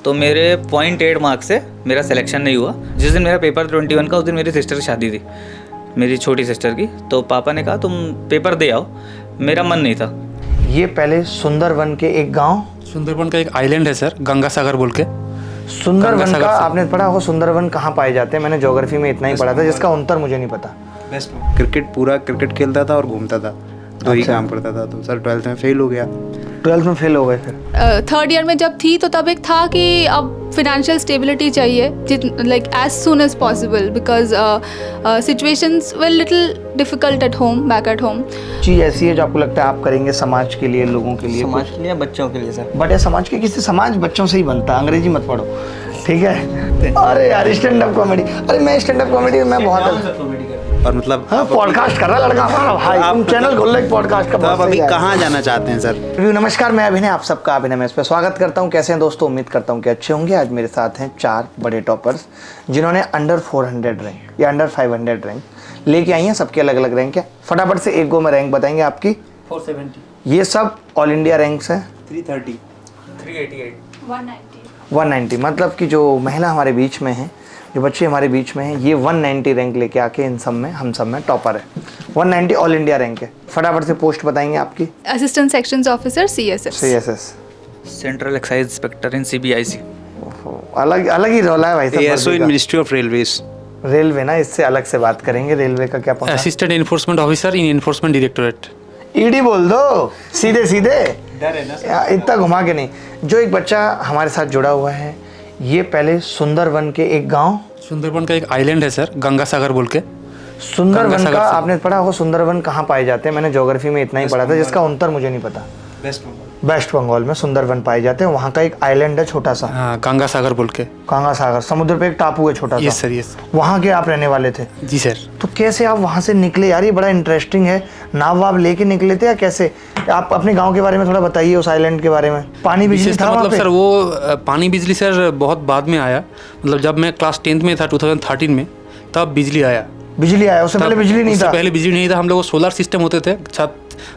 तो मेरे 0.8 मार्क्स से मेरा सिलेक्शन नहीं हुआ। जिस दिन मेरा पेपर 21 का, उस दिन मेरी सिस्टर की शादी थी, मेरी छोटी सिस्टर की। तो पापा ने कहा तुम पेपर दे आओ, मेरा मन नहीं था। ये पहले सुंदरवन के एक गांव, सुंदरबन का एक आइलैंड है सर, गंगा सागर बोल के। सुंदरवन का आपने पढ़ा हो? सुंदरवन कहाँ पाए जाते हैं? मैंने ज्योग्राफी में इतना ही पढ़ा था, जिसका उत्तर मुझे नहीं पता। क्रिकेट, पूरा क्रिकेट खेलता था और घूमता था, दो ही काम करता था। तो सर 12th में फेल हो गया। 12th में फेल हो गए फिर? थर्ड ईयर में जब थी तो तब एक था कि अब फिनेंशियल स्टेबिलिटी चाहिए, like as soon as possible, because situations were little difficult at home, back at home. चीज़ ऐसी है जो आपको लगता है आप करेंगे समाज के लिए, लोगों के लिए? समाज के लिए, बच्चों के लिए सर। बट ये समाज के किसी, समाज बच्चों से ही बनता है, अंग्रेजी मत पढ़ो, ठीक है? अरे यार स्टैंड अप कॉमेडी, अरे मैं स्टैंड अप कॉमेडी में बहुत, और मतलब हाँ पॉडकास्ट कर रहा लड़का हमारा भाई, तुम चैनल खोल लो एक पॉडकास्ट का। तो आप अभी कहाँ जाना चाहते हैं सर? नमस्कार, मैं अभिनय, आप सबका अभिनय में इस पर स्वागत करता हूँ। कैसे हैं दोस्तों? उम्मीद करता हूँ कि अच्छे होंगे। आज मेरे साथ हैं 4 बड़े टॉपर्स जिन्होंने अंडर 400 रैंक या अंडर 500 रैंक लेके आई हैं। सबके अलग अलग रैंक है। फटाफट से एक गो में रैंक बताएंगे आपकी। 470, ये सब ऑल इंडिया रैंक्स हैं। 330, 190, 190, मतलब कि जो महिला हमारे बीच में है, जो बच्चे हमारे बीच में हैं, ये 190 रैंक लेके आके इन सब में, हम सब में टॉपर है। 190 ऑल इंडिया रैंक है। फटाफट से पोस्ट बताएंगे आपकी। Assistant sections officer, CSS। CSS, central excise inspector in CBIC। अलग अलग ही रोल है भाई साहब। ASO in ministry of railways. Railway ना, इससे अलग से बात करेंगे। रेलवे का क्या पता? Assistant enforcement officer in enforcement directorate. ED बोल दो, सीधे सीधे, इतना घुमा के नहीं। जो एक बच्चा हमारे साथ जुड़ा हुआ है, ये पहले सुंदरवन के एक गांव, सुंदरबन का एक आइलैंड है सर, गंगा सागर बोल के। सुंदरवन का आपने पढ़ा हो? सुंदरवन कहाँ पाए जाते हैं? मैंने ज्योग्राफी में इतना ही पढ़ा था, जिसका उत्तर मुझे नहीं पता। वेस्ट बंगाल में सुंदरवन पाए जाते हैं। वहाँ का एक आइलैंड है छोटा सा, हाँ, गंगा सागर बोल के। गंगा सागर, समुद्र पे एक टापू है छोटा सा। Yes sir, yes. वहाँ के आप रहने वाले थे? जी सर। तो कैसे आप वहाँ से निकले यार? ये बड़ा इंटरेस्टिंग है। नाव वाव लेके निकले थे या कैसे? आप अपने गांव के बारे में थोड़ा बताइए, उस आइलैंड के बारे में। पानी बिजली था वहाँ मतलब पे? सर वो पानी बिजली सर बहुत बाद में आया। मतलब जब मैं क्लास 10th में था 2013 में, तब बिजली आया। बिजली आया? उससे पहले बिजली नहीं था? पहले बिजली नहीं था। हम लोग सोलर सिस्टम होते थे, छत,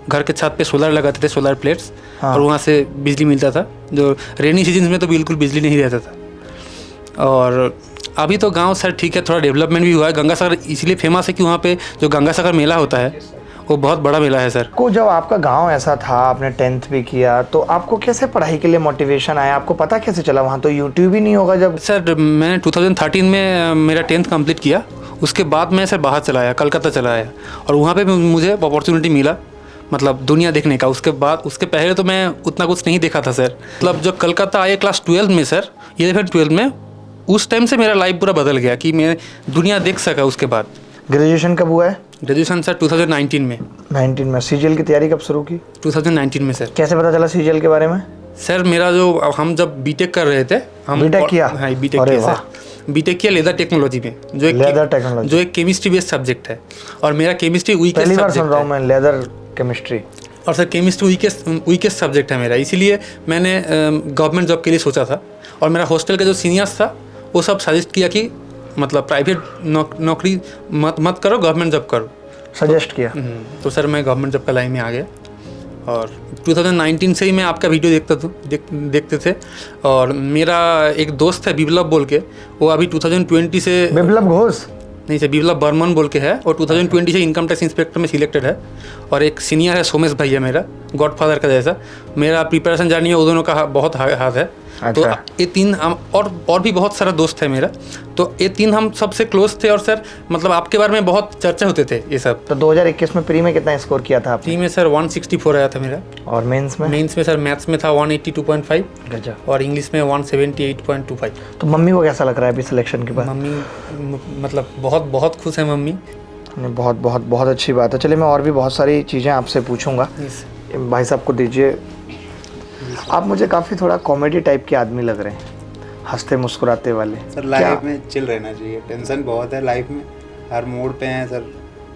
घर के छत पे सोलर लगाते थे, सोलर प्लेट्स। हाँ। और वहाँ से बिजली मिलता था। जो रेनी सीजन में तो बिल्कुल बिजली नहीं रहता था। और अभी तो गांव सर ठीक है, थोड़ा डेवलपमेंट भी हुआ है। गंगा सागर इसलिए फेमस है कि वहाँ पे जो गंगा सागर मेला होता है, वो बहुत बड़ा मेला है सर। को जब आपका गांव ऐसा था, आपने 10th भी किया, तो आपको कैसे पढ़ाई के लिए मोटिवेशन आया? आपको पता कैसे चला? वहाँ तो यूट्यूब ही नहीं होगा जब। सर मैंने 2013 में मेरा 10th कंप्लीट किया। उसके बाद मैं सर बाहर चला आया, कलकत्ता चला आया, और वहाँ पे मुझे अपॉर्चुनिटी मिला, मतलब दुनिया देखने का। उसके बाद, उसके पहले तो मैं उतना कुछ नहीं देखा था सर। मतलब जब कलकत्ता आए क्लास 12 में सर, 11-12 में, उस टाइम से मेरा लाइफ पूरा बदल गया कि मैं दुनिया देख सका। उसके बाद ग्रेजुएशन कब हुआ है? ग्रेजुएशन सर 2019 में। 19 में। CGL की तैयारी कब शुरू की? 2019 में सर। कैसे पता चला CGL के बारे में? सर मेरा जो, हम जब बीटेक कर रहे थे, हम बीटेक किया? हाँ, बीटेक किया सर। बीटेक किया लेदर टेक्नोलॉजी में, जो एक केमिस्ट्री बेस्ड सब्जेक्ट है। और मेरा केमिस्ट्री वीकेस्ट पहली बार सुन रहा हूँ मैं, लेदर केमिस्ट्री। और सर केमिस्ट्री वीकेस्ट सब्जेक्ट है मेरा, इसीलिए मैंने गवर्नमेंट जॉब के लिए सोचा था। और मेरा हॉस्टल का जो सीनियर्स था, वो सब सजेस्ट किया कि मतलब प्राइवेट नौकरी मत करो, गवर्नमेंट जॉब करो। सजेस्ट किया? तो सर मैं गवर्नमेंट जॉब का लाइन में आ गया। और 2019 से ही मैं आपका वीडियो देखते थे। और मेरा एक दोस्त है बिप्लब बोल के, वो अभी 2020 से, बिप्लब घोष नहीं सर, बिप्लब बर्मन बोल के है, और 2020 से इनकम टैक्स इंस्पेक्टर में सिलेक्टेड है। और एक सीनियर है सोमेश भैया, मेरा गॉडफादर का जैसा। मेरा प्रिपरेशन जर्नी है, वो दोनों का बहुत हाथ है। तो ये 3 और भी बहुत सारा दोस्त है मेरा। तो ये 3 हम सबसे क्लोज थे। और सर मतलब आपके बारे में बहुत चर्चा होते थे ये सब। तो 2021 में प्री में कितना स्कोर किया था आपने? प्री में सर 164 आया था मेरा। और मेंस में? मेंस में सर मैथ्स में था 182.5। गजब। और इंग्लिश में 178.25। तो मम्मी को कैसा लग रहा है अभी सिलेक्शन के बाद? मम्मी मतलब बहुत बहुत खुश है मम्मी। बहुत बहुत बहुत अच्छी बात है। चलिए मैं और भी बहुत सारी चीज़ें आपसे पूछूंगा। भाई साहब को दीजिए। आप मुझे काफ़ी थोड़ा कॉमेडी टाइप के आदमी लग रहे हैं, हंसते मुस्कुराते वाले। सर लाइफ में चिल रहना चाहिए, टेंशन बहुत है लाइफ में, हर मोड पे हैं सर,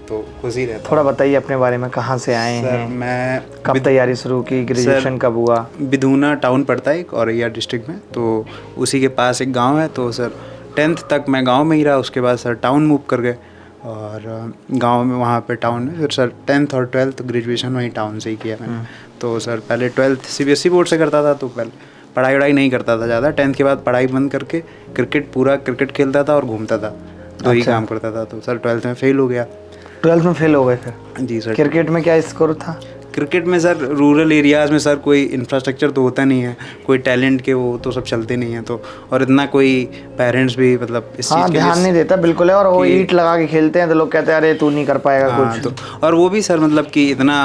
तो खुशी रहता। थोड़ा बताइए अपने बारे में, कहाँ से आए हैं? मैं कब तैयारी शुरू की? ग्रेजुएशन कब हुआ? बिधूना टाउन पड़ता है एक औरैया डिस्ट्रिक्ट में, तो उसी के पास एक गांव है। तो सर 10th तक मैं गांव में ही रहा। उसके बाद सर टाउन मूव कर गए, और गांव में, वहाँ पे टाउन में फिर सर 10th और 12th ग्रेजुएशन वहीं टाउन से ही किया मैंने। तो सर पहले 12th CBSE बोर्ड से करता था, तो पढ़ाई वढ़ाई नहीं करता था ज़्यादा। 10th के बाद पढ़ाई बंद करके पूरा क्रिकेट खेलता था और घूमता था, दो ही काम करता था। तो सर 12th में फेल हो गया। 12th में फेल हो गए फिर? जी सर। क्रिकेट में क्या स्कोर था? क्रिकेट में सर रूरल एरियाज़ में सर कोई इंफ्रास्ट्रक्चर तो होता नहीं है, कोई टैलेंट के वो तो सब चलते नहीं हैं, तो और इतना कोई पेरेंट्स भी मतलब इस चीज़ के ध्यान नहीं देता बिल्कुल है। और वो ईंट लगा के खेलते हैं तो लोग कहते हैं अरे तू नहीं कर पाएगा कुछ। तो और वो भी सर मतलब कि इतना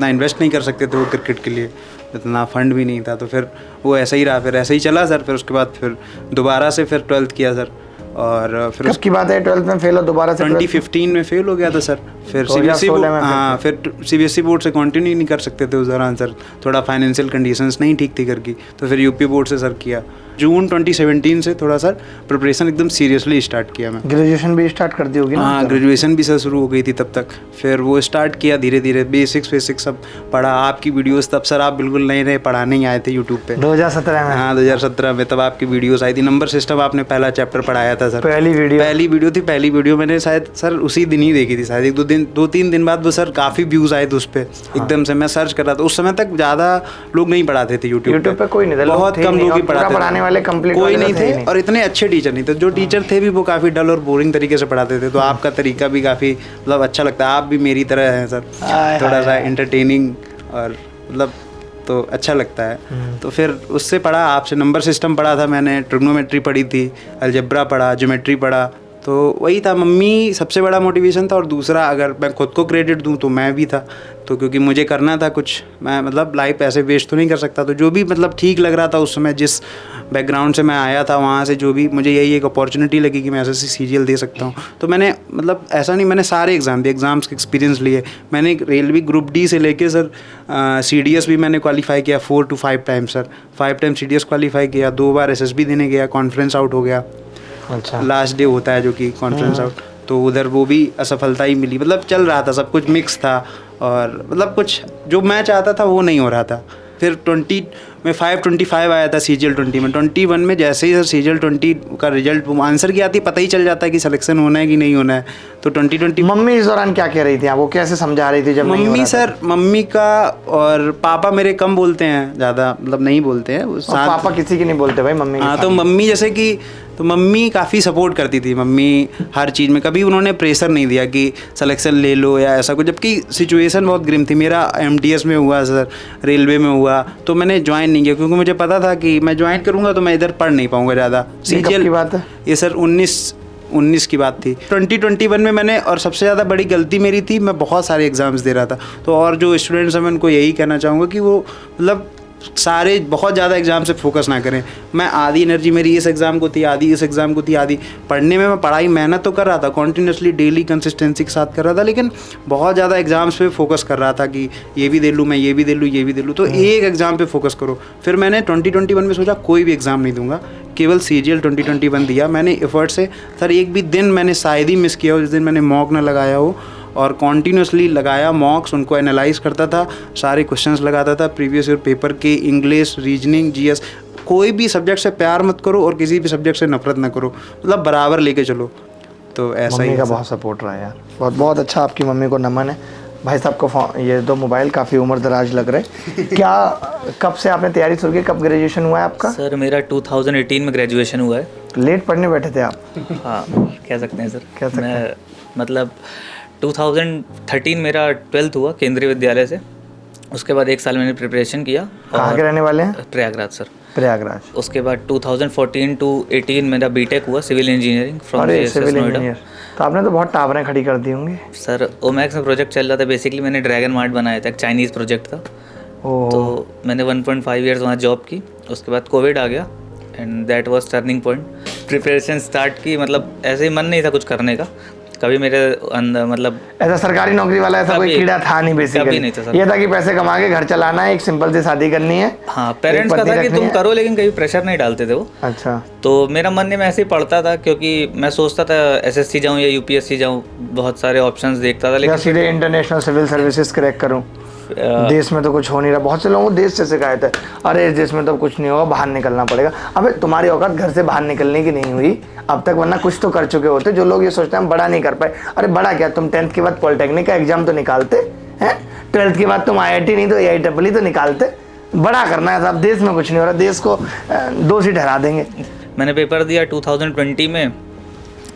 इन्वेस्ट नहीं कर सकते थे वो क्रिकेट के लिए, इतना फंड भी नहीं था। तो फिर वो ऐसा ही रहा, फिर ऐसे ही चला सर। फिर उसके बाद फिर दोबारा से फिर 12th किया सर। और फिर कब की बात है 12th में फेल हो दोबारा से? 2015 में फेल हो गया था सर। फिर सीबीएसई बोर्ड से कंटिन्यू नहीं कर सकते थे उस दौरान सर, थोड़ा फाइनेंशियल कंडीशंस नहीं ठीक थी घर की। तो फिर यूपी बोर्ड से सर किया। जून 2017 से थोड़ा सर प्रिपरेशन एकदम सीरियसली स्टार्ट किया मैं। ग्रेजुएशन भी स्टार्ट कर दी होगी ना? हाँ, ग्रेजुएशन भी सर शुरू हो गई थी तब तक। फिर वो स्टार्ट किया धीरे धीरे, बेसिक्स सब पढ़ा। आपकी वीडियोस तब सर आप बिल्कुल नए पढ़ाने ही आए थे यूट्यूब पे 2017 में? हाँ 2017 में, तब आपकी वीडियोस आई थी। नंबर सिस्टम आपने पहला चैप्टर पढ़ाया था सर। पहली वीडियो मैंने शायद सर उसी दिन ही देखी थी शायद, 2-3 दिन बाद वो सर काफ़ी व्यूज़ आए थे उस पर। एकदम से मैं सर्च कर रहा था, उस समय तक ज़्यादा लोग नहीं पढ़ाते थे यूट्यूब पे, कोई नहीं था, बहुत कम लोग ही पढ़ाने वाले कंप्लीट कोई नहीं थे। और इतने अच्छे टीचर नहीं थे, जो टीचर थे भी वो काफ़ी डल और बोरिंग तरीके से पढ़ाते थे। तो आपका तरीका भी काफ़ी मतलब अच्छा लगता है, आप भी मेरी तरह हैं सर, थोड़ा सा एंटरटेनिंग और मतलब तो अच्छा लगता है। तो फिर उससे पढ़ा, आपसे नंबर सिस्टम पढ़ा था मैंने, ट्रिग्नोमेट्री पढ़ी थी, अलजेब्रा पढ़ा, ज्योमेट्री पढ़ा। तो वही था, मम्मी सबसे बड़ा मोटिवेशन था। और दूसरा अगर मैं खुद को क्रेडिट दूं तो मैं भी था, तो क्योंकि मुझे करना था कुछ, मैं मतलब लाइफ ऐसे वेस्ट तो नहीं कर सकता। तो जो भी मतलब ठीक लग रहा था उस समय, जिस बैकग्राउंड से मैं आया था वहाँ से, जो भी मुझे यही एक अपॉर्चुनिटी लगी कि मैं एसएससी सीजीएल दे सकता हूँ, तो मैंने मतलब ऐसा नहीं, मैंने सारे एग्ज़ाम दिए, एग्ज़ाम्स के एक्सपीरियंस लिए। मैंने रेलवे ग्रुप डी से लेके सर CDS भी मैंने क्वालिफाई किया 4 to 5 times sir. 5 time CDS qualify किया, 2 बार SSB देने गया, कॉन्फ्रेंस आउट हो गया। अच्छा, लास्ट डे होता है जो कि कॉन्फ्रेंस आउट, तो उधर वो भी असफलता ही मिली। मतलब चल रहा था, सब कुछ मिक्स था, और मतलब कुछ जो मैं चाहता था वो नहीं हो रहा था। फिर 20 में 525 आया था CGL 20 में। 21 में जैसे ही सर CGL 20 का रिजल्ट आंसर की आती, पता ही चल जाता है कि सिलेक्शन होना है कि नहीं होना है। तो 2020 मम्मी इस दौरान क्या कह रही थी, वो कैसे समझा रही थी जब नहीं हो रहा था? सर मम्मी का और पापा मेरे कम बोलते हैं, ज़्यादा मतलब नहीं बोलते हैं। पापा किसी की नहीं बोलते भाई, मम्मी। हाँ, तो मम्मी जैसे कि तो मम्मी काफ़ी सपोर्ट करती थी। मम्मी हर चीज़ में कभी उन्होंने प्रेशर नहीं दिया कि सिलेक्शन ले लो या ऐसा कुछ, जबकि सिचुएशन बहुत ग्रिम थी। मेरा MTS में हुआ सर, रेलवे में हुआ, तो मैंने ज्वाइन नहीं किया क्योंकि मुझे पता था कि मैं ज्वाइन करूँगा तो मैं इधर पढ़ नहीं पाऊँगा ज़्यादा। CGL की बात है ये सर 19 की बात थी। 2021 में मैंने, और सबसे ज़्यादा बड़ी गलती मेरी थी, मैं बहुत सारे एग्ज़ाम्स दे रहा था। तो और जो स्टूडेंट्स हैं मैं उनको यही कहना चाहूँगा कि वो मतलब सारे बहुत ज़्यादा एग्ज़ाम से फोकस ना करें। मैं आधी एनर्जी मेरी इस एग्ज़ाम को थी, आधी इस एग्ज़ाम को थी, आधी पढ़ने में। मैं पढ़ाई मेहनत तो कर रहा था, कॉन्टीन्यूसली डेली कंसिस्टेंसी के साथ कर रहा था, लेकिन बहुत ज़्यादा एग्ज़ाम्स पे फोकस कर रहा था कि ये भी दे लूँ, मैं ये भी दे लूँ, ये भी दे लूँ। तो एक एग्ज़ाम पे फोकस करो। फिर मैंने 2021 में सोचा कोई भी एग्ज़ाम नहीं दूंगा, केवल CGL 2021 दिया मैंने एफर्ट से। सर एक भी दिन मैंने शायद ही मिस किया हो जिस दिन मैंने मॉक ना लगाया हो, और कॉन्टीन्यूसली लगाया मॉक्स, उनको एनालाइज करता था, सारे क्वेश्चंस लगाता था प्रीवियस ईयर पेपर के, इंग्लिश, रीजनिंग, GS। कोई भी सब्जेक्ट से प्यार मत करो और किसी भी सब्जेक्ट से नफरत ना करो, मतलब बराबर लेके चलो। तो ऐसा ही मम्मी का बहुत सपोर्ट रहा है यार, बहुत बहुत अच्छा, आपकी मम्मी को नमन है। भाई साहब को ये दो मोबाइल काफ़ी उम्र दराज लग रहे। क्या कब से आपने तैयारी शुरू की, कब ग्रेजुएशन हुआ है आपका? सर मेरा 2018 में ग्रेजुएशन हुआ है। लेट पढ़ने बैठे थे आप? हाँ कह सकते हैं सर। कह सकते हैं। मतलब 2013 मेरा 12th हुआ केंद्रीय विद्यालय से। उसके बाद 1 साल मैंने प्रिपरेशन किया। कहाँ के रहने वाले हैं? प्रयागराज सर। प्रयागराज। उसके बाद 2014 to 18 मेरा BTech हुआ civil engineering from civil engineer. तो आपने तो बहुत टावरें खड़ी कर दी होंगी। सर ओमैक्स में प्रोजेक्ट चल रहा था, बेसिकली मैंने ड्रैगन मार्ट बनाया था, एक चाइनीज़ प्रोजेक्ट था। तो मैंने 1.5 ईयर्स वहाँ जॉब की। उसके बाद कोविड आ गया and that was turning point. Preparation start की, मतलब ऐसे ही मन नहीं था कुछ करने का कभी मेरे अंदर, मतलब ऐसा सरकारी नौकरी वाला ऐसा कोई कीड़ा था नहीं बेसिकली। कभी नहीं था सर। ये था कि पैसे कमा के घर चलाना है, एक सिंपल सी शादी करनी है। हाँ, पेरेंट्स का था कि तुम करो, लेकिन कभी प्रेशर नहीं डालते थे वो। अच्छा। तो मेरा मन में ऐसे ही पढ़ता था, क्योंकि मैं सोचता था SSC जाऊँ या UPSC जाऊँ, बहुत सारे ऑप्शंस देखता था, लेकिन सीधे इंटरनेशनल सिविल सर्विसेज क्रैक करूँ। देश में तो कुछ हो नहीं रहा। बहुत से लोगों को देश से शिकायत है, अरे इस देश में तो कुछ नहीं होगा, बाहर निकलना पड़ेगा। अबे तुम्हारी औकात घर से बाहर निकलने की नहीं हुई अब तक, वरना कुछ तो कर चुके होते। जो लोग ये सोचते हैं हम बड़ा नहीं कर पाए, अरे बड़ा क्या, तुम 10th के बाद पॉलिटेक्निक का एग्जाम तो निकालते हैं, 12th के बाद तुम IIT नहीं तो AIEEE तो निकालते। बड़ा करना है साहब, देश में कुछ नहीं हो रहा, देश को दोषी ही ठहरा देंगे। मैंने पेपर दिया 2020 में।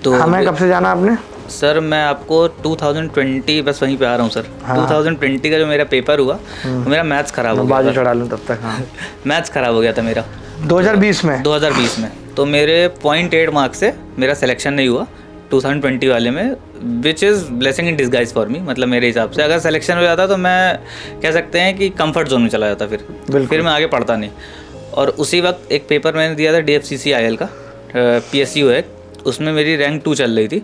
तो हमें कब से जाना आपने? सर मैं आपको 2020 बस वहीं पे आ रहा हूँ सर। हाँ। 2020 का जो मेरा पेपर हुआ मेरा मैथ्स खराब हो बाजू गया चढ़ा लूँ तब तक। हाँ मैथ्स खराब हो गया था मेरा 2020 में। 2020 में। तो मेरे 0.8 मार्क्स से मेरा सिलेक्शन नहीं हुआ 2020 वाले में, which is blessing in disguise for me. मतलब मेरे हिसाब से अगर सिलेक्शन हो जाता तो मैं कह सकते हैं कि कंफर्ट जोन में चला जाता, फिर मैं आगे पढ़ता नहीं। और उसी वक्त एक पेपर मैंने दिया था DFCC IL का, PSU है, उसमें मेरी रैंक 2 चल रही थी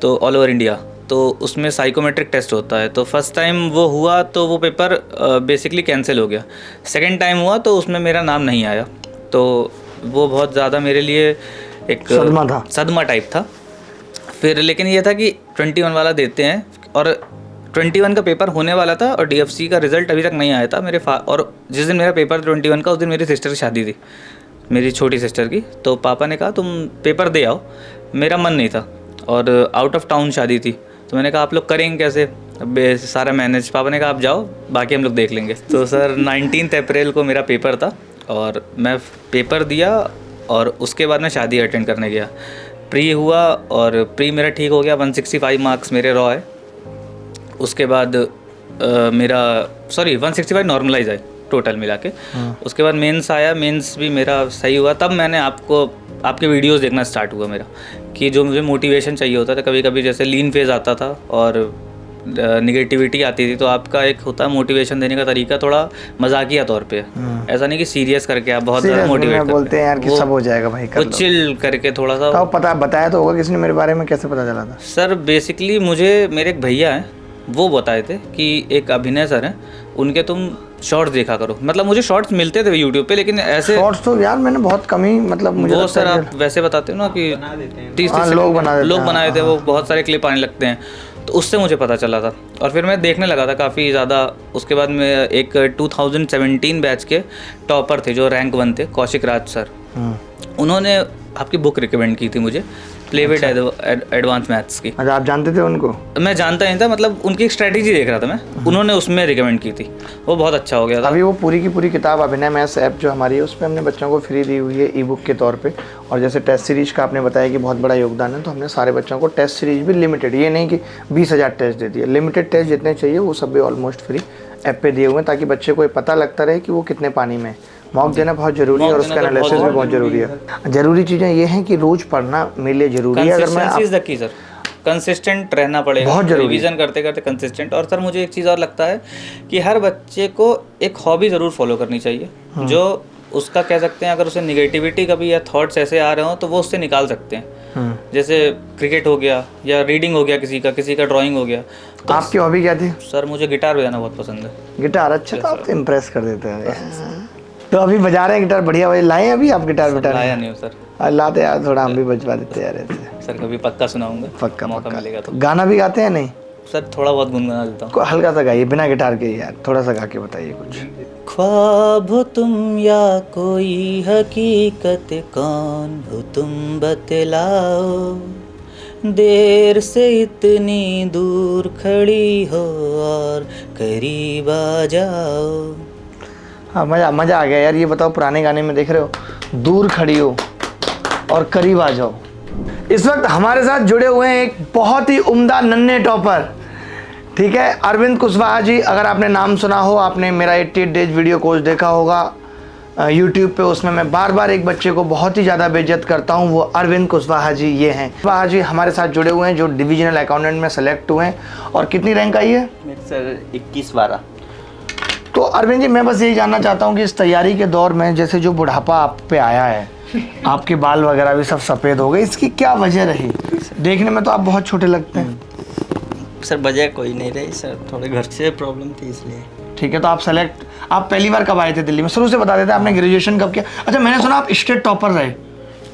तो ऑल ओवर इंडिया। तो उसमें साइकोमेट्रिक टेस्ट होता है, तो फर्स्ट टाइम वो हुआ तो वो पेपर बेसिकली कैंसिल हो गया। सेकेंड टाइम हुआ तो उसमें मेरा नाम नहीं आया, तो वो बहुत ज़्यादा मेरे लिए एक सदमा टाइप था। फिर लेकिन ये था कि 21 वाला देते हैं, और 21 का पेपर होने वाला था और DFC का रिज़ल्ट अभी तक नहीं आया था और जिस दिन मेरा पेपर 21 का उस दिन मेरी सिस्टर की शादी थी, मेरी छोटी सिस्टर की। तो पापा ने कहा तुम पेपर दे आओ। मेरा मन नहीं था और आउट ऑफ टाउन शादी थी, तो मैंने कहा आप लोग करेंगे कैसे सारा मैनेज। पापा ने कहा आप जाओ, बाकी हम लोग देख लेंगे। तो सर 19 अप्रैल को मेरा पेपर था और मैं पेपर दिया और उसके बाद मैं शादी अटेंड करने गया। प्री हुआ और प्री मेरा ठीक हो गया, 165 मार्क्स मेरे रॉ है। उसके बाद मेरा 165 नॉर्मलाइज आए टोटल मिला के। उसके बाद मेंस आया, मेंस भी मेरा सही हुआ। तब मैंने आपके वीडियोस देखना स्टार्ट हुआ मेरा, कि जो मुझे मोटिवेशन चाहिए होता था, कभी कभी जैसे लीन फेज आता था और निगेटिविटी आती थी, तो आपका एक होता है मोटिवेशन देने का तरीका थोड़ा मजाकिया तौर पे, ऐसा नहीं कि सीरियस करके आप बहुत ज़्यादा मोटिवेट बोलते हैं यार कि सब हो जाएगा भाई, वो चिल करके थोड़ा सा। तो पता बताया तो होगा किसने मेरे बारे में, कैसे पता चला था? सर बेसिकली मुझे मेरे एक भैया हैं, वो बताए थे कि एक अभिनय सर हैं, उनके तुम शॉर्ट्स देखा करो। मतलब मुझे शॉर्ट्स मिलते थे यूट्यूब पे, लेकिन ऐसे शॉर्ट्स तो यार मैंने बहुत कम ही, मतलब मुझे वो सर आप वैसे बताते हो ना कि 30 लोग बनाए थे, वो बहुत सारे क्लिप आने लगते हैं, तो उससे मुझे पता चला था और फिर मैं देखने लगा था काफ़ी ज़्यादा। उसके बाद में एक 2017 बैच के टॉपर थे जो रैंक 1 थे, कौशिक राज सर, उन्होंने आपकी बुक रिकमेंड की थी मुझे, प्ले विद एडवांस मैथ्स की। अच्छा, आप जानते थे उनको? मैं जानता नहीं था, मतलब उनकी एक स्ट्रैटेजी देख रहा था मैं, उन्होंने उसमें रिकमेंड की थी, वो बहुत अच्छा हो गया था। अभी वो पूरी की पूरी किताब अभिनय मैथ्स ऐप जो हमारी है उस पर हमने बच्चों को फ्री दी हुई है ई बुक के तौर पे। और जैसे टेस्ट सीरीज का आपने बताया कि बहुत बड़ा योगदान है, तो हमने सारे बच्चों को टेस्ट सीरीज भी लिमिटेड, ये नहीं कि 20,000 टेस्ट दे दिए, लिमिटेड टेस्ट जितने चाहिए वो सब भी ऑलमोस्ट फ्री ऐप पे दिए हुए हैं, ताकि बच्चे को पता लगता रहे कि वो कितने पानी में। मॉक देना बहुत जरूरी है और उसका एनालिसिस भी बहुत जरूरी है। जरूरी चीज़ें ये हैं कि रोज पढ़ना मेरे लिए जरूरी है। अगर मैं कंसिस्टेंट रहना पड़ेगा, बहुत जरूरी, रिवीजन करते करते कंसिस्टेंट। और सर मुझे एक चीज़ और लगता है कि हर बच्चे को एक हॉबी ज़रूर फॉलो करनी चाहिए, जो उसका कह सकते हैं, अगर उसे निगेटिविटी कभी या थॉट्स ऐसे आ रहे हो तो वो उससे निकाल सकते हैं। जैसे क्रिकेट हो गया या रीडिंग हो गया, किसी का ड्राइंग हो गया। तो आपकी हॉबी क्या थी? सर मुझे गिटार बजाना बहुत पसंद है। गिटार? अच्छा, तो आप तो इम्प्रेस कर देते हैं। तो अभी बजा रहे हैं गिटार, बढ़िया भाई। लाए अभी आप गिटार? लाया नहीं हो सर। लाते यार, थोड़ा हम भी बजवा देते यार ऐसे। सर कभी पक्का सुनाऊंगा, पक्का मौका मिलेगा तो। गाना भी गाते हैं? नहीं सर, थोड़ा बहुत गुनगुना देता हूँ। हल्का सा गाइए, बिना गिटार के यार, थोड़ा सा गा के बताइए कुछ। ख्वाब हो तुम या कोई हकीकत, कौन हो तुम बतलाओ, देर से इतनी दूर खड़ी हो और करीब आ जाओ। हाँ, मज़ा आ गया यार। ये बताओ, पुराने गाने में देख रहे हो, दूर खड़ी हो और करीब आ जाओ। इस वक्त हमारे साथ जुड़े हुए हैं एक बहुत ही उम्दा नन्हे टॉपर, ठीक है, अरविंद कुशवाहा जी। अगर आपने नाम सुना हो, आपने मेरा 88 डेज वीडियो कोर्स देखा होगा यूट्यूब पे, उसमें मैं बार बार एक बच्चे को बहुत ही ज़्यादा बेइज्जत करता हूँ, वो अरविंद कुशवाहा जी ये हैं। कुशवाहा जी हमारे साथ जुड़े हुए हैं, जो डिविजनल अकाउंटेंट में सेलेक्ट हुए हैं। और कितनी रैंक आई है? सर 21-12। तो अरविंद जी, मैं बस यही जानना चाहता हूँ कि इस तैयारी के दौर में जैसे जो बुढ़ापा आप पे आया है, आपके बाल वगैरह भी सब सफ़ेद हो गए, इसकी क्या वजह रही? देखने में तो आप बहुत छोटे लगते हैं। सर वजह कोई नहीं रही सर, थोड़े घर से प्रॉब्लम थी इसलिए। ठीक है, तो आप पहली बार कब आए थे दिल्ली में? शुरू से बता देते, आपने ग्रेजुएशन कब किया? अच्छा, मैंने सुना आप स्टेट टॉपर रहे।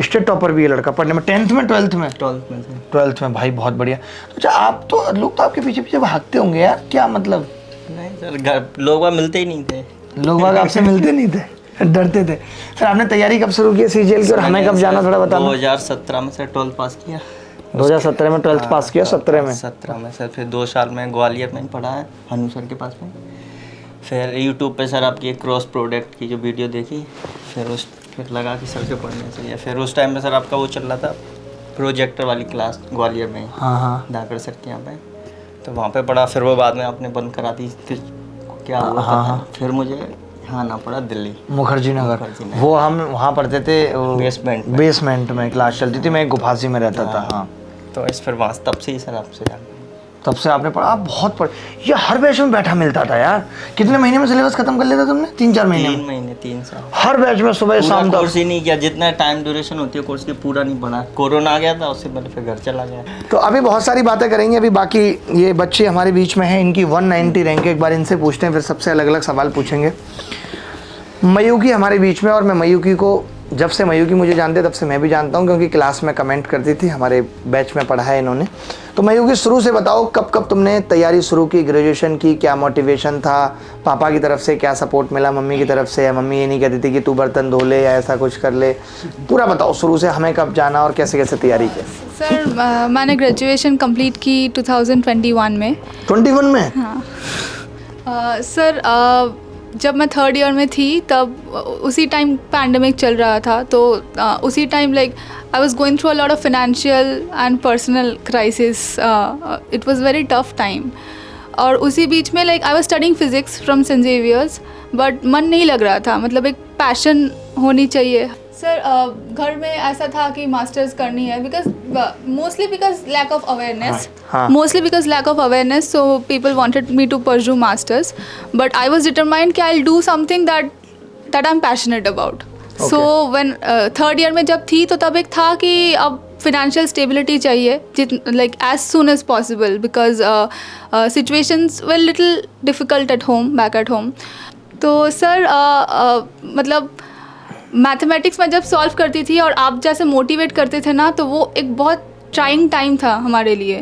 स्टेट टॉपर भी ये लड़का पढ़ने में, 10th में 12th में? 12th में, भाई बहुत बढ़िया। अच्छा, आप तो लोग तो आपके पीछे पीछे भागते होंगे यार, क्या मतलब? नहीं सर, घर लोग वहाँ मिलते ही नहीं थे। लोग आपसे मिलते नहीं थे, डरते थे। सर आपने तैयारी कब शुरू की CGL की और हमें कब जाना, थोड़ा बताना। 2017 में सर 12th पास किया। 2017 में 12th पास किया? 17 में? 17 में सर, फिर 2 साल में ग्वालियर में पढ़ा है, हनु सर के पास में। फिर यूट्यूब पे सर आपकी एक क्रॉस प्रोडक्ट की जो वीडियो देखी, फिर लगा कि सर से पढ़ना चाहिए। फिर उस टाइम में सर आपका वो चल रहा था प्रोजेक्टर वाली क्लास ग्वालियर में, हाँ धाकर सर के यहाँ पे, तो वहाँ पे पढ़ा। फिर वो बाद में आपने बंद करा दी, फिर क्या हुआ पता नहीं। फिर मुझे यहाँ आना पड़ा दिल्ली, मुखर्जी नगर। वो हम वहाँ पढ़ते थे, बेसमेंट में क्लास चलती थी, मैं गुफासी में रहता था। हाँ, तो इस फिर वहाँ तब से ही सर आपसे जान, तब से आपने पढ़ा। आप बहुत पढ़, ये हर बैच में बैठा मिलता था यार। कितने महीने में सिलेबस खत्म कर लेता तुमने? 3-4 महीने में? 3 महीने 3 साल हर बैच में सुबह शाम तक? कोर्स ही नहीं किया, जितना टाइम ड्यूरेशन होती है कोर्स की पूरा नहीं पढ़ा। कोरोना आ गया था, उससे पहले फिर घर चला गया। तो अभी बहुत सारी बातें करेंगे। अभी बाकी ये बच्चे हमारे बीच में हैं, इनकी 190 रैंक है, एक बार इनसे पूछते हैं, फिर सबसे अलग अलग सवाल पूछेंगे। मयूकी हमारे बीच में, और मैं मयूकी को, जब से मयूकी मुझे जानते तब से मैं भी जानता हूँ, क्योंकि क्लास में कमेंट करती थी, हमारे बैच में पढ़ा है इन्होंने। तो मयूकी, शुरू से बताओ, कब कब तुमने तैयारी शुरू की, ग्रेजुएशन की, क्या मोटिवेशन था, पापा की तरफ से क्या सपोर्ट मिला, मम्मी की तरफ से, या मम्मी ये नहीं कहती थी कि तू बर्तन धो ले या ऐसा कुछ कर ले? पूरा बताओ शुरू से, हमें कब जाना और कैसे कैसे तैयारी की? सर मैंने ग्रेजुएशन कंप्लीट की 2021 में। 21 में? हाँ सर, जब मैं 3rd ईयर में थी तब उसी टाइम पैंडमिक चल रहा था, तो उसी time like I was going through a lot of financial and personal crisis. It was very tough time. और उसी बीच में like I was studying physics from saint Xavier's, but मन नहीं लग रहा था, मतलब एक पैशन होनी चाहिए। सर घर में ऐसा था कि मास्टर्स करनी है, because mostly because lack of awareness, mostly because lack of awareness, so people wanted me to pursue masters, but I was determined कि I will do something that I am passionate about. So when 3rd year में जब थी, तो तब एक था कि अब फिनेंशियल स्टेबिलिटी चाहिए, like as soon as possible, because situations were little difficult at home, back at home. तो सर मतलब मैथमेटिक्स में जब सॉल्व करती थी और आप जैसे मोटिवेट करते थे ना, तो वो एक बहुत ट्राइंग टाइम था हमारे लिए।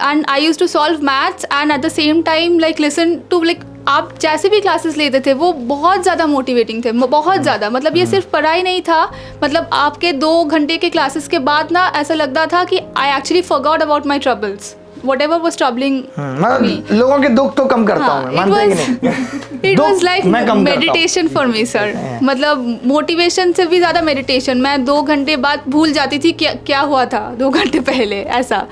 And I use to solve maths and at the same time like listen to, like आप जैसे भी क्लासेस लेते थे वो बहुत ज़्यादा मोटिवेटिंग थे, बहुत ज़्यादा। मतलब ये सिर्फ पढ़ाई नहीं था, मतलब आपके 2 घंटे के क्लासेस के बाद ना ऐसा लगता था कि I actually forgot about my troubles, whatever was troubling me. लोगों के दुख तो कम करता हूँ मैं, मानते हैं कि नहीं? It was like meditation for me, sir. मतलब मोटिवेशन से भी ज़्यादा मेडिटेशन। मैं 2 घंटे बाद भूल जाती थी क्या हुआ था 2 घंटे पहले, ऐसा।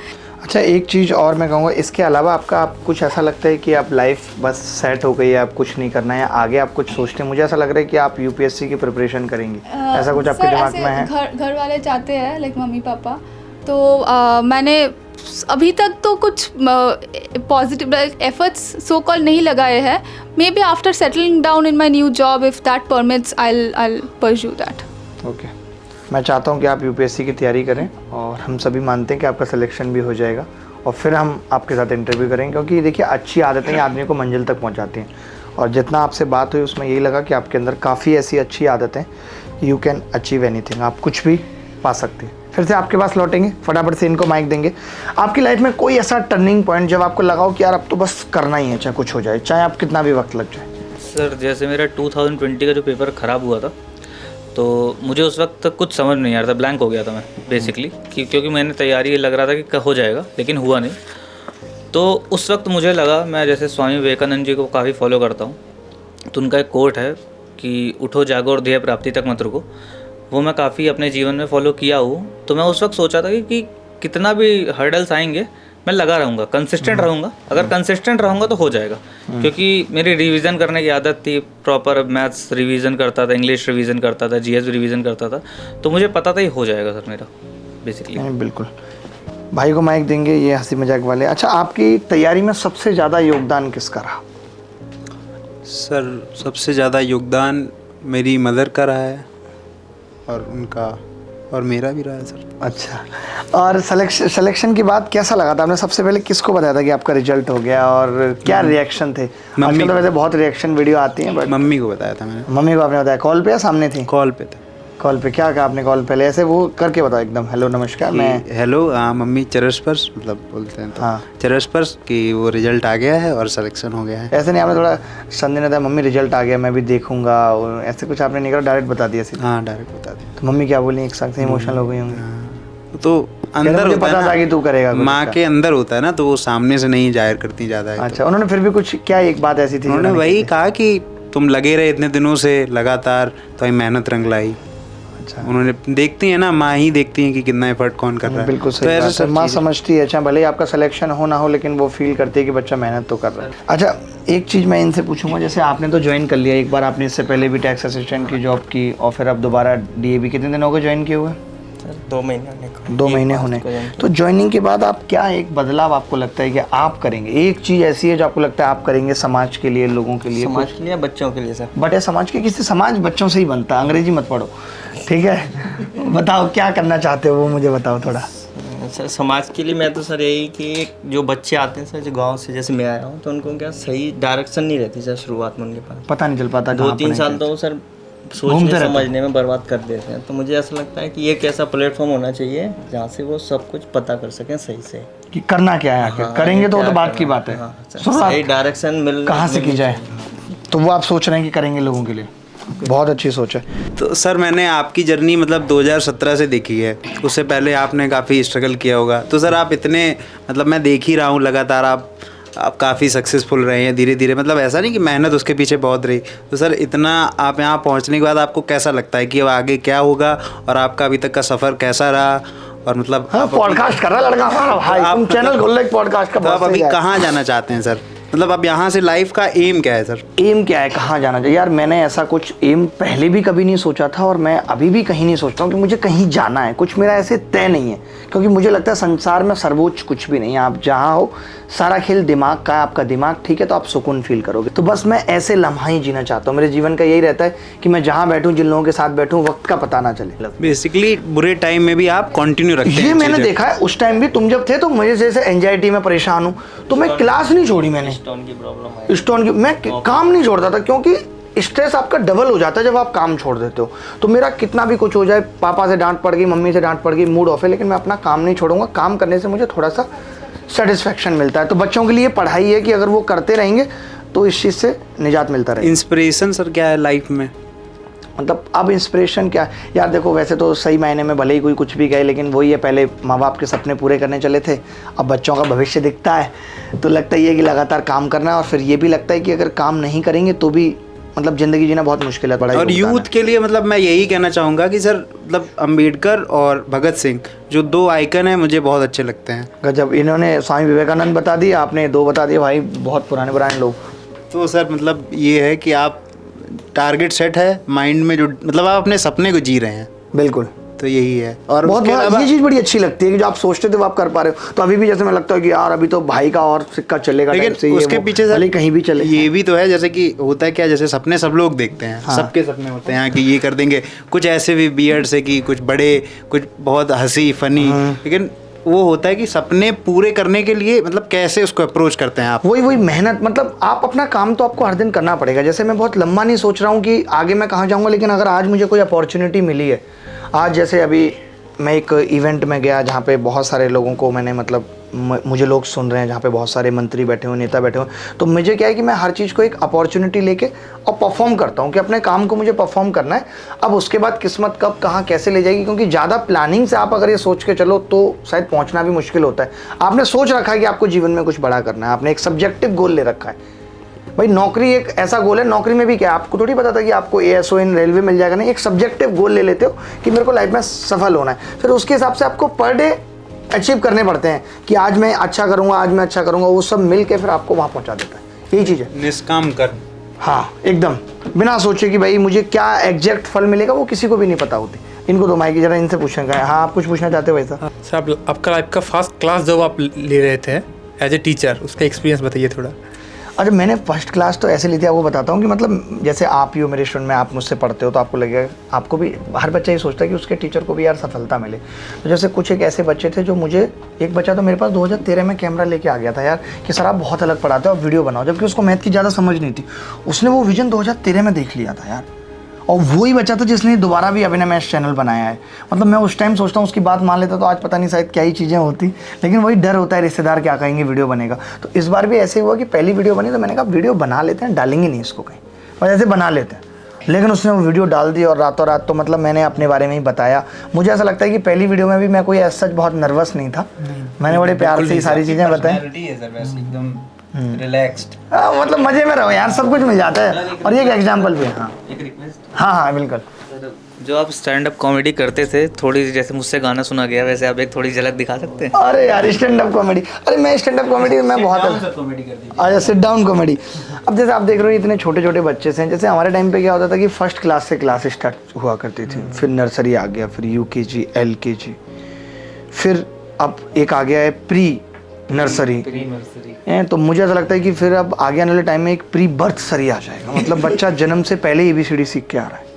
अच्छा, एक चीज़ और मैं कहूँगा, इसके अलावा आपका आप कुछ ऐसा लगता है कि आप लाइफ बस सेट हो गई है, आप कुछ नहीं करना है, आगे आप कुछ सोचते हैं? मुझे ऐसा लग रहा है कि आप यूपीएससी की प्रिपरेशन करेंगे, ऐसा कुछ आपके दिमाग में है? घर वाले चाहते हैं, लाइक मम्मी पापा, तो मैंने अभी तक तो कुछ पॉजिटिव एफर्ट्स सो कॉल नहीं लगाए हैं। May be after settling down in my new job, if that permits, I pursue that. Okay, मैं चाहता हूँ कि आप यूपीएससी की तैयारी करें, और हम सभी मानते हैं कि आपका सिलेक्शन भी हो जाएगा, और फिर हम आपके साथ इंटरव्यू करेंगे, क्योंकि देखिए अच्छी आदतें आदमी को मंजिल तक पहुँचाती हैं, और जितना आपसे बात हुई उसमें यही लगा कि आपके अंदर काफ़ी ऐसी अच्छी आदतें, यू कैन अचीव एनीथिंग, आप कुछ भी पा सकते हैं। फिर से आपके पास लौटेंगे, फटाफट से इनको माइक देंगे। आपकी लाइफ में कोई ऐसा टर्निंग पॉइंट जब आपको लगा हो कि यार अब तो बस करना ही है, चाहे कुछ हो जाए, चाहे आप कितना भी वक्त लग जाए? सर जैसे मेरा 2020 का जो पेपर ख़राब हुआ था, तो मुझे उस वक्त कुछ समझ नहीं आ रहा था, ब्लैंक हो गया था मैं बेसिकली, क्योंकि मैंने तैयारी लग रहा था कि हो जाएगा, लेकिन हुआ नहीं। तो उस वक्त मुझे लगा, मैं जैसे स्वामी विवेकानंद जी को काफ़ी फॉलो करता हूँ, तो उनका एक कोट है कि उठो जागो और ध्येय प्राप्ति तक मत रुको। वो मैं काफ़ी अपने जीवन में फॉलो किया हूँ। तो मैं उस वक्त सोचा था कि कितना भी हर्डल्स आएंगे मैं लगा रहूँगा, कंसिस्टेंट रहूँगा। अगर कंसिस्टेंट रहूँगा तो हो जाएगा, क्योंकि मेरी रिवीजन करने की आदत थी, प्रॉपर मैथ्स रिवीजन करता था, इंग्लिश रिवीजन करता था, जीएस रिवीजन करता था, तो मुझे पता था ही हो जाएगा सर मेरा बेसिकली। बिल्कुल। भाई को माइक देंगे, ये हंसी मजाक वाले। अच्छा, आपकी तैयारी में सबसे ज़्यादा योगदान किसका रहा? सर सबसे ज़्यादा योगदान मेरी मदर का रहा है, और उनका और मेरा भी रहा है सर। अच्छा, और सिलेक्शन की बात कैसा लगा था? आपने सबसे पहले किसको बताया था कि आपका रिजल्ट हो गया, और क्या रिएक्शन थे? आजकल तो वैसे बहुत रिएक्शन वीडियो आती हैं, बट मम्मी को बताया था मैंने। मम्मी को आपने बताया? कॉल पे या सामने थी? कॉल पे थे। कॉल पे क्या कहा आपने? कॉल पहले ऐसे वो करके बताओ एकदम, हेलो नमस्कार मैं हेलो, मम्मी चरस्पर्श मतलब बोलते हैं, तो हाँ चरस्पर्श कि वो रिजल्ट आ गया है और सिलेक्शन हो गया है। ऐसे नहीं आपने थोड़ा संदेह था, मम्मी रिजल्ट आ गया मैं भी देखूंगा, और ऐसे कुछ आपने नहीं करा, डायरेक्ट बता दिया सीधा? हाँ डायरेक्ट बता दिया। तो मम्मी क्या बोली? एक साथ से इमोशनल हो गई होंगी? तो अंदर मुझे होता है पता ना, था कि तू करेगा कुछ माँ अच्छा। के अंदर होता है ना, तो वो सामने से नहीं जाहिर करती ज़्यादा है। अच्छा, उन्होंने फिर भी कुछ क्या, एक बात ऐसी थी जो उन्होंने उन्होंने वही की थी? कहा कि तुम लगे रहे इतने दिनों से लगातार, तो ही मेहनत रंग लाई। अच्छा, उन्होंने देखती है ना, माँ ही देखती है कि कितना एफर्ट कौन कर रहा है। बिल्कुल तो सही ऐसे बात है। सब माँ चीज़ें। समझती है, अच्छा भले ही आपका सिलेक्शन हो ना हो, लेकिन वो फील करती है कि बच्चा मेहनत तो कर रहा है। अच्छा, एक चीज़ मैं इनसे पूछूंगा, जैसे आपने तो ज्वाइन कर लिया एक बार, आपने इससे पहले भी टैक्स असिस्टेंट की जॉब की और फिर अब दोबारा DAB, कितने दिन हो गए ज्वाइन किए हुए? सर 2 महीने होने को, 2 एक महीने मार्च होने। को join किया। तो ज्वाइनिंग के बाद आप क्या एक बदलाव आपको लगता है कि आप करेंगे, एक चीज़ ऐसी है जो आपको लगता है आप करेंगे समाज के लिए, लोगों के लिए? समाज के लिए या बच्चों के लिए सर? बट ये समाज के, किसी समाज बच्चों से ही बनता है, अंग्रेजी मत पढ़ो, ठीक है? बताओ क्या करना चाहते हो, वो मुझे बताओ थोड़ा। सर समाज के लिए मैं तो सर यही कि जो बच्चे आते हैं सर, जो गांव से जैसे मैं आया हूँ, तो उनको क्या सही डायरेक्शन नहीं रहती सर शुरुआत में उनके पास। पता नहीं चल पाता 2-3 साल तो वो सर घूमते सोचने रहते समझने में बर्बाद कर देते हैं। तो मुझे ऐसा लगता है कि एक ऐसा प्लेटफॉर्म होना चाहिए जहाँ से वो सब कुछ पता कर सकें सही से। कि करना क्या है आखिर, हाँ, करेंगे तो वो क्या तो बात करना की बात है। हाँ, सर, शुरुआत सही डायरेक्शन मिल कहाँ से की मिलनी जाए, चाहिए। तो वो आप सोच रहे हैं कि करेंगे लोगों के लिए, बहुत अच्छी सोच है। तो सर मैंने आपकी जर्नी मतलब 2017 से देखी है, उससे पहले आपने काफ़ी स्ट्रगल किया होगा। तो सर आप इतने, मतलब मैं देख ही रहा हूँ लगातार आप काफ़ी सक्सेसफुल रहे हैं धीरे धीरे, मतलब ऐसा नहीं कि मेहनत उसके पीछे बहुत रही। तो सर इतना आप यहाँ पहुँचने के बाद आपको कैसा लगता है कि अब आगे क्या होगा, और आपका अभी तक का सफ़र कैसा रहा, और मतलब हाँ, पॉडकास्ट कर रहा लड़का हमारा भाई, तुम चैनल खोल लो एक पॉडकास्ट का। तो आप अभी कहाँ जाना चाहते हैं सर, मतलब अब यहाँ से लाइफ का एम क्या है सर? एम क्या है, कहाँ जाना चाहिए? यार मैंने ऐसा कुछ एम पहले भी कभी नहीं सोचा था, और मैं अभी भी कहीं नहीं सोचता हूँ कि मुझे कहीं जाना है, कुछ मेरा ऐसे तय नहीं है, क्योंकि मुझे लगता है संसार में सर्वोच्च कुछ भी नहीं है। आप जहाँ हो, सारा खेल दिमाग का है, आपका दिमाग ठीक है तो आप सुकून फील करोगे। तो बस मैं ऐसे लम्हा ही जीना चाहता हूँ, मेरे जीवन का यही रहता है कि मैं जहाँ बैठूँ, जिन लोगों के साथ बैठूँ, वक्त का पता ना चले। बेसिकली बुरे टाइम में भी आप कंटिन्यू रखते हैं ये मैंने चीज़ें। देखा है, उस टाइम भी तुम जब थे तो मुझे जैसे एंजाइटी में परेशान हूँ, तो मैं क्लास नहीं छोड़ी, मैंने स्टोन की प्रॉब्लम है। स्टोन की, मैं काम नहीं छोड़ता था, क्योंकि स्ट्रेस आपका डबल हो जाता है जब आप काम छोड़ देते हो। तो मेरा कितना भी कुछ हो जाए, पापा से डांट पड़ गई, मम्मी से डांट पड़ गई, मूड ऑफ है, लेकिन मैं अपना काम नहीं छोड़ूंगा। काम करने से मुझे थोड़ा सा सेटिस्फेक्शन मिलता है। तो बच्चों के लिए पढ़ाई है कि अगर वो करते रहेंगे तो इस चीज़ से निजात मिलता रहेगा। इंस्पिरेशन सर क्या है लाइफ में? मतलब अब इंस्पिरेशन क्या है यार, देखो वैसे तो सही मायने में भले ही कोई कुछ भी कहे, लेकिन वही है, पहले माँ बाप के सपने पूरे करने चले थे, अब बच्चों का भविष्य दिखता है, तो लगता ही है कि लगातार काम करना है। और फिर ये भी लगता है कि अगर काम नहीं करेंगे तो भी मतलब ज़िंदगी जीना बहुत मुश्किल है। पढ़ाई और यूथ के लिए मतलब मैं यही कहना चाहूँगा कि सर मतलब अम्बेडकर और भगत सिंह जो 2 आइकन हैं मुझे बहुत अच्छे लगते हैं। गजब, इन्होंने स्वामी विवेकानंद बता दिया, आपने 2 बता दिए भाई, बहुत पुराने लोग। तो सर मतलब ये है कि आप टारगेट सेट है माइंड में, जो मतलब आप अपने सपने को जी रहे हैं, बिल्कुल, तो यही है। और बहुत उसके अलावा ये चीज़ बड़ी अच्छी लगती है कि जो आप सोचते थे वो आप कर पा रहे हो। तो अभी भी जैसे मैं लगता है कि यार अभी तो भाई का और सिक्का चलेगा, लेकिन टाइप से, उसके ये वो, पीछे सर भले ही कहीं भी चले। ये भी तो है, जैसे कि होता है क्या, जैसे सपने सब लोग देखते हैं, हाँ। सबके सपने होते हैं कि ये कर देंगे, कुछ ऐसे भी बियर्ड से कि कुछ बड़े, कुछ बहुत हंसी फनी, लेकिन वो होता है कि सपने पूरे करने के लिए मतलब कैसे उसको अप्रोच करते हैं आप। वही मेहनत, मतलब आप अपना काम तो आपको हर दिन करना पड़ेगा। जैसे मैं बहुत लंबा नहीं सोच रहा हूँ कि आगे मैं कहाँ जाऊँगा, लेकिन अगर आज मुझे कोई अपॉर्चुनिटी मिली है, आज जैसे अभी मैं एक इवेंट में गया जहाँ पे बहुत सारे लोगों को मैंने मतलब मुझे लोग सुन रहे हैं, जहाँ पे बहुत सारे मंत्री बैठे हुए, नेता बैठे हुए, तो मुझे क्या है कि मैं हर चीज़ को एक अपॉर्चुनिटी लेके और परफॉर्म करता हूँ कि अपने काम को मुझे परफॉर्म करना है। अब उसके बाद किस्मत कब कहाँ कैसे ले जाएगी, क्योंकि ज़्यादा प्लानिंग से आप अगर ये सोच के चलो तो शायद पहुँचना भी मुश्किल होता है। आपने सोच रखा है कि आपको जीवन में कुछ बड़ा करना है, आपने एक सब्जेक्टिव गोल ले रखा है। भाई नौकरी एक ऐसा गोल है, नौकरी में भी क्या आपको थोड़ी पता था कि आपको ASO इन रेलवे मिल जाएगा, नहीं, एक सब्जेक्टिव गोल ले लेते हो कि मेरे को लाइफ में सफल होना है। फिर उसके हिसाब से आपको पर डे अचीव करने पड़ते हैं कि आज मैं अच्छा करूँगा, आज मैं अच्छा करूँगा, वो सब मिल के फिर आपको वहाँ पहुँचा देता है। यही चीज़ है, निष्काम कर। हाँ एकदम, बिना सोचे कि भाई मुझे क्या एग्जैक्ट फल मिलेगा, वो किसी को भी नहीं पता होती। इनको दो माइक, जरा इनसे पूछेंगे। हाँ, आप कुछ पूछना चाहते हो वैसा? सर आपका लाइफ का फर्स्ट क्लास जब आप ले रहे थे एज ए टीचर, उसका एक्सपीरियंस बताइए थोड़ा। अच्छा, मैंने फर्स्ट क्लास तो ऐसे ली थी, आपको बताता हूँ कि मतलब जैसे आप ही हो मेरे स्टूडेंट में, आप मुझसे पढ़ते हो तो आपको लगेगा, आपको भी, हर बच्चा ये सोचता है कि उसके टीचर को भी यार सफलता मिले। तो जैसे कुछ एक ऐसे बच्चे थे जो मुझे, एक बच्चा तो मेरे पास 2013 में कैमरा लेके आ गया था यार कि सर आप बहुत अलग पढ़ाते हो, आप वीडियो बनाओ, जबकि उसको मैथ की ज़्यादा समझ नहीं थी। उसने वो विजन 2013 में देख लिया था यार, और वही बच्चा था जिसने दोबारा भी अभिनय मैथ चैनल बनाया है। मतलब मैं उस टाइम सोचता हूँ उसकी बात मान लेता तो आज पता नहीं शायद क्या ही चीज़ें होती, लेकिन वही डर होता है रिश्तेदार क्या कहेंगे, वीडियो बनेगा। तो इस बार भी ऐसे हुआ कि पहली वीडियो बनी तो मैंने कहा वीडियो बना लेते हैं, डालेंगे नहीं इसको कहीं, और ऐसे बना लेते हैं। लेकिन उसने वो वीडियो डाल दी और रातों रात तो मतलब मैंने अपने बारे में ही बताया। मुझे ऐसा लगता है कि पहली वीडियो में भी मैं कोई ऐसा सच बहुत नर्वस नहीं था, मैंने बड़े प्यार से ही सारी चीज़ें बताई। रिलैक्स्ड। मतलब मज़े में रहो यार, सब कुछ मिल जाता है। और ये एक एग्जाम्पल भी है। हाँ एक रिक्वेस्ट, हाँ बिल्कुल। जो आप स्टैंड अप कॉमेडी करते थे, थोड़ी सी जैसे मुझसे गाना सुना गया वैसे आप एक थोड़ी झलक दिखा सकते हैं? अरे यार स्टैंड अप कॉमेडी, अरे मैं स्टैंड अप कॉमेडी मैं बहुत कॉमेडी कर दीजिए। अच्छा सिट डाउन कॉमेडी। अब जैसे आप देख रहे हो इतने छोटे छोटे बच्चे से, जैसे हमारे टाइम पे क्या होता था कि फर्स्ट क्लास से क्लास स्टार्ट हुआ करती थी, फिर नर्सरी आ गया, फिर UKG LKG, फिर अब एक आ गया है प्री नर्सरी। तो मुझे ऐसा लगता है कि फिर अब आगे आने वाले टाइम में एक प्री बर्थ सरी आ जाएगा, मतलब बच्चा जन्म से पहले ABCD सीख के आ रहा है।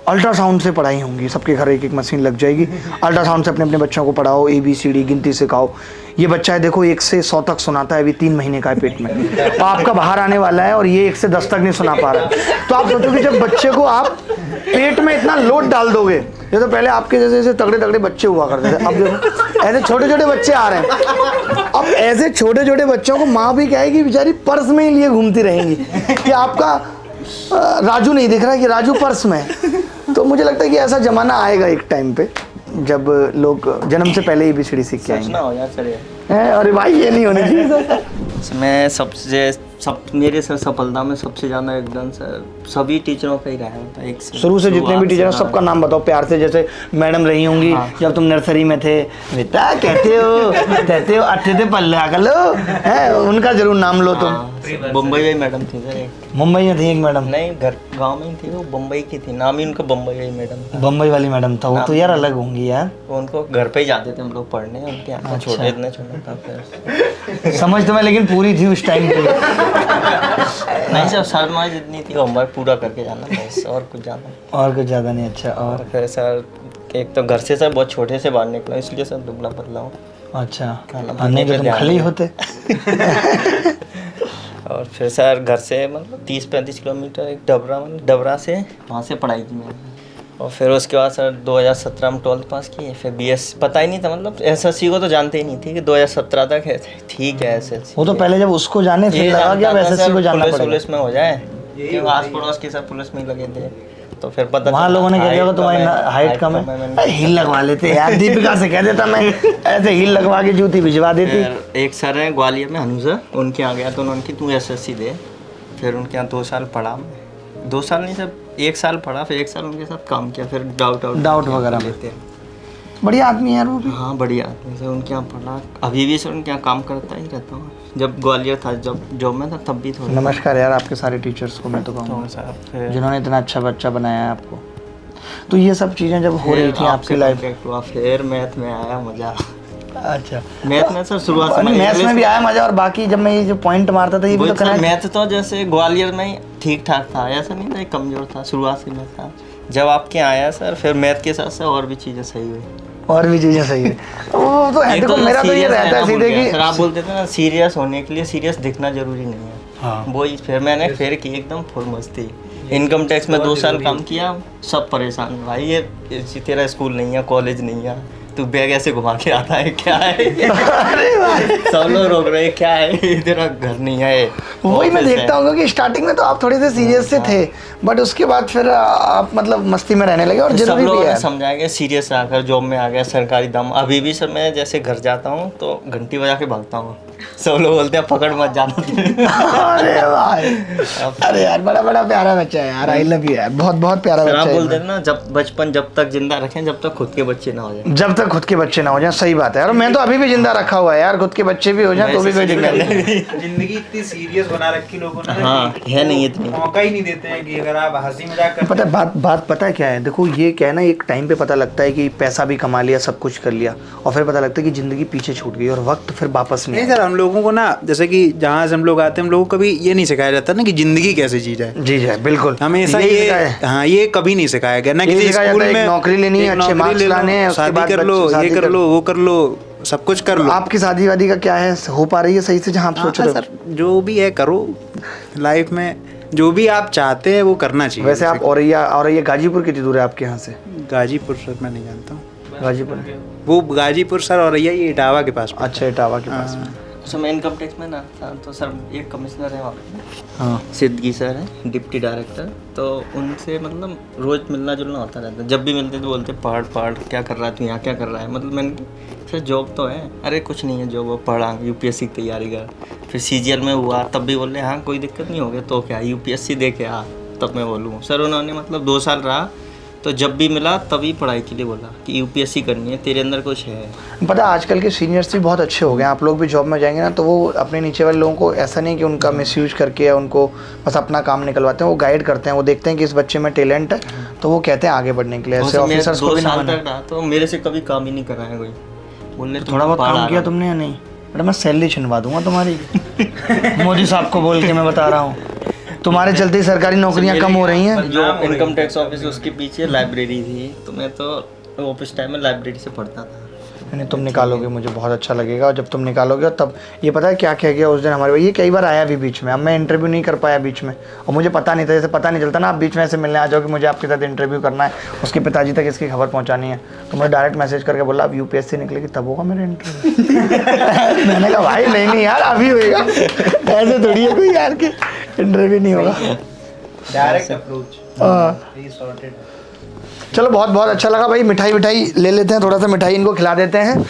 अल्ट्रासाउंड से पढ़ाई होंगी, सबके घर एक एक मशीन लग जाएगी, अल्ट्रासाउंड से अपने अपने बच्चों को पढ़ाओ, ABCD गिनती सिखाओ। ये बच्चा है देखो 1 से 100 तक सुनाता है, अभी 3 महीने का है पेट में, तो आपका बाहर आने वाला है और ये 1 से 10 तक नहीं सुना पा रहा है। तो आप सोचो कि जब बच्चे को आप पेट में इतना लोड डाल दोगे, ये तो पहले आपके जैसे जैसे तगड़े तगड़े बच्चे हुआ करते थे, अब देखो ऐसे छोटे छोटे बच्चे आ रहे हैं। अब ऐसे छोटे छोटे बच्चों को माँ भी कहेगी बेचारी पर्स में ही लिए घूमती रहेंगी कि आपका राजू नहीं दिख रहा कि राजू पर्स में है। तो मुझे लगता है कि ऐसा जमाना आएगा एक टाइम पे जब लोग जन्म से पहले ABCD सीख के आएंगे। ना हो यार चलिए। अरे भाई ये नहीं होने चाहिए। मैं मेरे सर सफलता में सबसे ज़्यादा योगदान सर सभी टीचरों का ही रहा होता है। एक शुरू से जितने भी टीचर हैं सबका नाम बताओ प्यार से, जैसे मैडम रही होंगी जब तुम नर्सरी में थे, बेटा कहते हो अच्छे से पल्ला कर लो, है उनका जरूर नाम लो तुम। बम्बई में मैडम थी सर एक। मुंबई में थी एक मैडम? नहीं, घर गांव में ही थी वो, बम्बई की थी, नाम ही उनका बम्बई वाली मैडम था। बम्बई वाली मैडम था वो, तो यार अलग होंगी यार। उनको घर पे ही जाते थे हम लोग पढ़ने, उनके यहाँ छोटे इतने छोटे था। फिर समझ तो मैं लेकिन पूरी थी उस टाइम पे। नहीं सर, शर्मा जितनी थी होमवर्क पूरा करके जाना बस, और कुछ ज़्यादा और कुछ ज़्यादा नहीं। अच्छा। और फिर सर एक तो घर से सर बहुत छोटे से बाहर निकला, इसलिए सर दुबला पतला हूँ। अच्छा, खाना नहीं तो तुम खली होते। और फिर सर घर से मतलब 30-35 किलोमीटर एक डबरा से वहाँ से पढ़ाई की मैंने। और फिर उसके बाद सर 2017 में 12th पास की, फिर BS पता ही नहीं था, मतलब SSC को तो जानते ही नहीं थे कि 2017 तक है, ठीक है SSC। वो तो पहले जब उसको जाने फिर लगा कि अब SSC को जानना पड़ेगा। पुलिस में हो जाए, क्योंकि आस पड़ोस के सब पुलिस में ही लगे थे, तो फिर पता वहाँ लोगों ने क्या किया तुम्हारी हाइट कम है, हील लगवा लेते यार। दीपिका से कह देता मैं, ऐसे हील लगवा के जूती भिजवा देती। एक सर है ग्वालियर में हनुजा, उनके यहाँ गया तो उन्होंने तू SSC दे। फिर उनके यहाँ 2 साल पढ़ा मैं, 2 साल नहीं सर 1 साल पढ़ा, फिर 1 साल उनके साथ काम किया, फिर डाउट वगैरह लेते हैं। बढ़िया आदमी यार वो भी। हाँ बढ़िया आदमी सर, उनके यहाँ पढ़ा, अभी भी सर उनके यहाँ काम करता ही रहता हूँ। जब ग्वालियर था, जब जॉब में था तब भी थोड़ा। नमस्कार यार आपके सारे टीचर्स को मैं तो कहूँगा जिन्होंने इतना अच्छा बच्चा बनाया है आपको। तो ये सब चीज़ें जब हो रही थी आपकी लाइफ, फिर मैथ में आया मज़ा। अच्छा, मैथ में सर शुरुआत से मैथ्स में भी आया मज़ा, और बाकी जब मैं ये जो पॉइंट मारता था ये भी तो करना। मैथ तो जैसे ग्वालियर में ही ठीक ठाक था, ऐसा नहीं था कमज़ोर था, शुरुआत से मैथ था। जब आपके आया सर फिर मैथ के साथ साथ और भी चीज़ें सही हुई, और भी चीज़ें सही है। वो तो है, देखो मेरा तो ये रहता है सीधे कि सर आप बोलते थे ना सीरियस होने के लिए सीरियस दिखना जरूरी नहीं है। हाँ। वही फिर मैंने फिर की एकदम फुल मस्ती। इनकम टैक्स में 2 साल काम किया, सब परेशान, भाई ये तेरा स्कूल नहीं है, कॉलेज नहीं है, तू बैग ऐसे घुमा के आता है, क्या है? सब लोग रोक रहे हैं, क्या है तेरा घर नहीं है। वही मैं देखता हूँ कि स्टार्टिंग में तो आप थोड़े से सीरियस से थे, बट उसके बाद फिर आप मतलब मस्ती में रहने लगे, और सब जरूरी भी लोग है। समझा गया, सीरियस आकर जॉब में आ गया, सरकारी दम। अभी भी सर मैं जैसे घर जाता हूँ तो घंटी बजा के भागता हूँ, सब लोग बोलते हैं पकड़ मत जाना। अरे भाई, अरे यार बड़ा बड़ा प्यारा बच्चा है यार, आई लव यू यार, बहुत बहुत प्यारा बच्चा है। आप बोलते हैं ना जब बचपन जब तक जिंदा रखें जब तक खुद के बच्चे ना हो जाए। जब तक खुद के बच्चे ना हो जाए, सही बात है यार। मैं तो अभी भी जिंदा रखा हुआ है यार, खुद के बच्चे भी हो जाए तो भी कोई दिक्कत नहीं। जिंदगी इतनी सीरियस बना रखी लोगों ने, हाँ है नहीं इतनी, मौका ही नहीं देते हैं कि अगर आप हंसी मजाक करते पता है बात पता है क्या है, देखो ये क्या है ना, एक टाइम पे पता लगता है कि पैसा भी कमा लिया, सब कुछ कर लिया, और फिर पता लगता है कि जिंदगी पीछे छूट गई और वक्त फिर वापस नहीं। नहीं सर, हम लोगों को ना जैसे कि जहाँ से हम लोग आते हैं, हम लोगों को कभी ये नहीं सिखाया जाता ना कि जिंदगी कैसे जी जाए। जी जाए बिल्कुल, हमेशा ये हाँ ये कभी नहीं सिखाया गया ना, किसी स्कूल में नौकरी लेनी है, अच्छे मार्क्स लाने हैं, शादी कर लो, ये कर लो, वो कर लो, सब कुछ कर लो। आपकी शादी वादी का क्या है, हो पा रही है सही से जहाँ आप सोच रहे हो? सर जो भी है करो लाइफ में, जो भी आप चाहते हैं वो करना चाहिए। वैसे आप औरैया गाजीपुर कितनी दूर है आपके यहाँ से? गाजीपुर सर मैं नहीं जानता हूँ, गाजीपुर वो गाजीपुर सर, औरैया ये इटावा के पास। अच्छा, इटावा के पास में। सर मैं इनकम टैक्स में ना था, तो सर एक कमिश्नर है वहाँ पे, हाँ सिद्दीकी सर हैं डिप्टी डायरेक्टर, तो उनसे मतलब रोज़ मिलना जुलना होता रहता है। जब भी मिलते तो बोलते पढ़ क्या कर रहा है तू, यहाँ क्या कर रहा है। मतलब मैंने कहा, सर जॉब तो है। अरे कुछ नहीं है जॉब, वो पढ़ा यूपीएससी की तैयारी कर। फिर सीजीएल में हुआ तब भी बोले हाँ कोई दिक्कत नहीं हो गया तो क्या, यूपीएससी दे के आ। तब मैं बोलूँ सर उन्होंने मतलब 2 साल रहा, तो जब भी मिला तभी पढ़ाई के लिए बोला कि यूपीएससी करनी है, तेरे अंदर कुछ है। पता है आजकल के सीनियर्स भी बहुत अच्छे हो गए हैं। आप लोग भी जॉब में जाएंगे ना तो वो अपने नीचे वाले लोगों को ऐसा नहीं कि उनका मिसयूज करके या उनको बस अपना काम निकलवाते हैं, वो गाइड करते हैं। वो देखते हैं कि इस बच्चे में टैलेंट है तो वो कहते हैं आगे बढ़ने के लिए। ऐसे ऑफिसर्स को भी ना माने। तो मेरे से कभी काम ही नहीं कराया कोई, बोलने थोड़ा बहुत काम किया तुमने या नहीं? बेटा मैं सैलरी छिनवा दूंगा तुम्हारी मोदी साहब को बोल के मैं बता रहा हूँ, तुम्हारे चलते ही सरकारी नौकरियां कम हो रही हैं। जो इनकम टैक्स ऑफिस उसके पीछे लाइब्रेरी थी, तो मैं तो ऑफिस टाइम में लाइब्रेरी से पढ़ता था। नहीं तुम निकालोगे मुझे बहुत अच्छा लगेगा, और जब तुम निकालोगे तब ये पता है क्या कह गया उस दिन हमारे भाई, ये कई बार आया भी बीच में। अब मैं इंटरव्यू नहीं कर पाया बीच में, और मुझे पता नहीं था, जैसे पता नहीं चलता ना आप बीच में ऐसे मिलने आ जाओ कि मुझे आपके साथ इंटरव्यू करना है, उसके पिताजी तक इसकी खबर पहुंचानी है, तो मुझे डायरेक्ट मैसेज करके बोला अब यूपीएससी निकलेगी तब होगा मेरा इंटरव्यू। मैंने कहा भाई नहीं यार अभी होएगा, ऐसे थोड़ी है कोई यार के इंटरव्यू नहीं होगा। Direct approach. हाँ सॉर्टेड। चलो बहुत बहुत अच्छा लगा भाई। मिठाई ले लेते हैं, थोड़ा सा मिठाई इनको खिला देते हैं।